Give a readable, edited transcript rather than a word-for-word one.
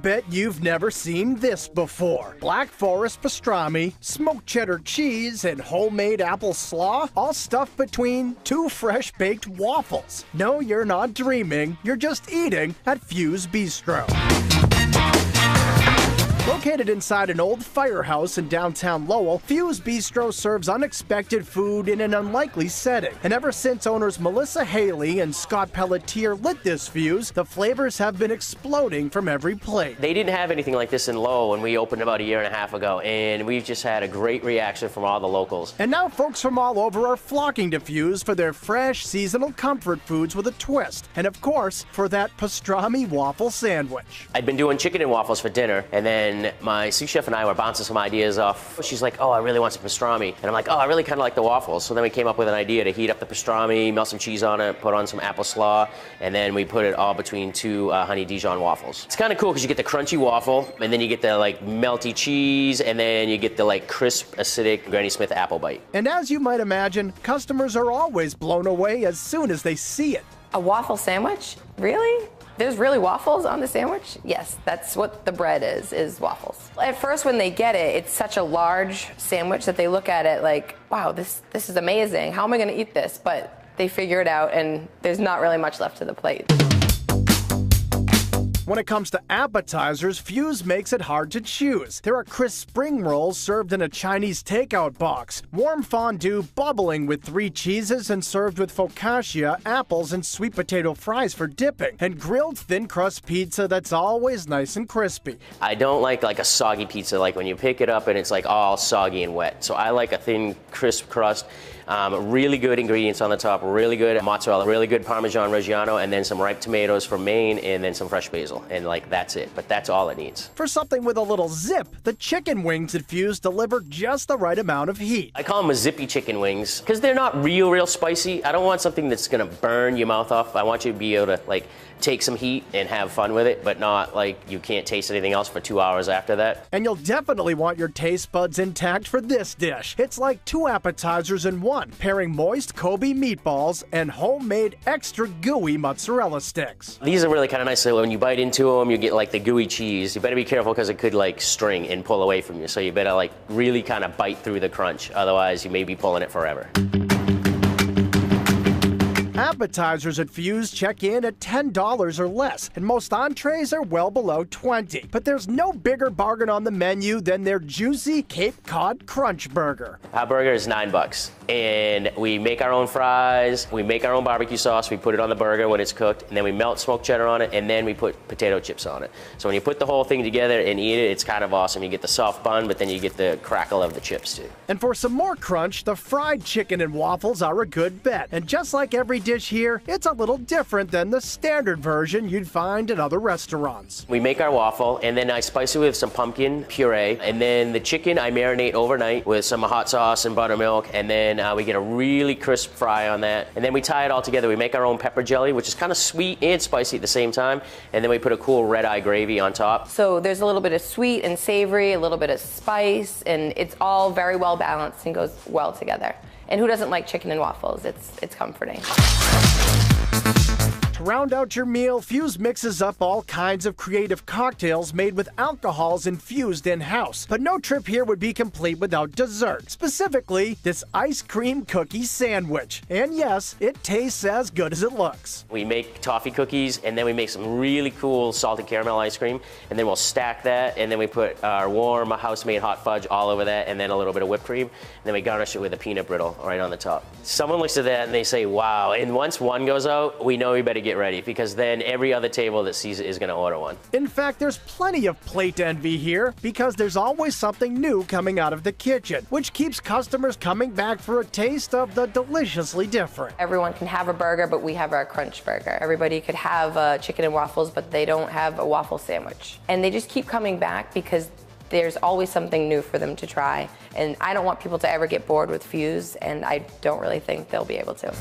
bet you've never seen this before. Black Forest pastrami, smoked cheddar cheese, and homemade apple slaw, all stuffed between two fresh baked waffles. No, you're not dreaming, you're just eating at Fuse Bistro. Located inside an old firehouse in downtown Lowell, Fuse Bistro serves unexpected food in an unlikely setting. And ever since owners Melissa Haley and Scott Pelletier lit this fuse, the flavors have been exploding from every plate. They didn't have anything like this in Lowell when we opened about a year and a half ago, and we've just had a great reaction from all the locals. And now folks from all over are flocking to Fuse for their fresh, seasonal comfort foods with a twist. And of course, for that pastrami waffle sandwich. I'd been doing chicken and waffles for dinner, and then my sous chef and I were bouncing some ideas off. She's like, oh, I really want some pastrami. And I'm like, oh, I really kind of like the waffles. So then we came up with an idea to heat up the pastrami, melt some cheese on it, put on some apple slaw, and then we put it all between two honey Dijon waffles. It's kind of cool because you get the crunchy waffle, and then you get the like melty cheese, and then you get the like crisp, acidic Granny Smith apple bite. And as you might imagine, customers are always blown away as soon as they see it. A waffle sandwich? Really? There's really waffles on the sandwich? Yes, that's what the bread is waffles. At first when they get it, it's such a large sandwich that they look at it like, wow, this is amazing. How am I gonna eat this? But they figure it out and there's not really much left to the plate. When it comes to appetizers, Fuse makes it hard to choose. There are crisp spring rolls served in a Chinese takeout box, warm fondue bubbling with 3 cheeses and served with focaccia, apples, and sweet potato fries for dipping, and grilled thin crust pizza that's always nice and crispy. I don't like a soggy pizza, like when you pick it up and it's like all soggy and wet. So I like a thin, crisp crust. Really good ingredients on the top, really good mozzarella, really good Parmesan Reggiano, and then some ripe tomatoes from Maine, and then some fresh basil. And like, that's it, but that's all it needs. For something with a little zip, the chicken wings at Fuse deliver just the right amount of heat. I call them a zippy chicken wings, because they're not real spicy. I don't want something that's gonna burn your mouth off. I want you to be able to like take some heat and have fun with it, but not like you can't taste anything else for 2 hours after that. And you'll definitely want your taste buds intact for this dish. It's like 2 appetizers in one, pairing moist Kobe meatballs and homemade extra gooey mozzarella sticks. These are really kind of nice, so when you bite into them, you get like the gooey cheese. You better be careful because it could like string and pull away from you, so you better like really kind of bite through the crunch, otherwise you may be pulling it forever. Appetizers at Fuse check in at $10 or less, and most entrees are well below $20. But there's no bigger bargain on the menu than their juicy Cape Cod Crunch Burger. Our burger is $9, and we make our own fries, we make our own barbecue sauce, we put it on the burger when it's cooked, and then we melt smoked cheddar on it, and then we put potato chips on it. So when you put the whole thing together and eat it, it's kind of awesome. You get the soft bun, but then you get the crackle of the chips too. And for some more crunch, the fried chicken and waffles are a good bet. And just like every dish here, it's a little different than the standard version you'd find at other restaurants. We make our waffle, and then I spice it with some pumpkin puree, and then the chicken I marinate overnight with some hot sauce and buttermilk, and then we get a really crisp fry on that, and then we tie it all together. We make our own pepper jelly, which is kind of sweet and spicy at the same time, and then we put a cool red-eye gravy on top. So there's a little bit of sweet and savory, a little bit of spice, and it's all very well balanced and goes well together. And who doesn't like chicken and waffles? It's comforting. To round out your meal, Fuse mixes up all kinds of creative cocktails made with alcohols infused in-house. But no trip here would be complete without dessert, specifically this ice cream cookie sandwich. And yes, it tastes as good as it looks. We make toffee cookies, and then we make some really cool salted caramel ice cream, and then we'll stack that, and then we put our warm house-made hot fudge all over that, and then a little bit of whipped cream, and then we garnish it with a peanut brittle right on the top. Someone looks at that and they say, wow, and once one goes out, we know we better get ready, because then every other table that sees it is going to order one. In fact, there's plenty of plate envy here, because there's always something new coming out of the kitchen, which keeps customers coming back for a taste of the deliciously different. Everyone can have a burger, but we have our crunch burger. Everybody could have chicken and waffles, but they don't have a waffle sandwich. And they just keep coming back because there's always something new for them to try. And I don't want people to ever get bored with Fuse, and I don't really think they'll be able to.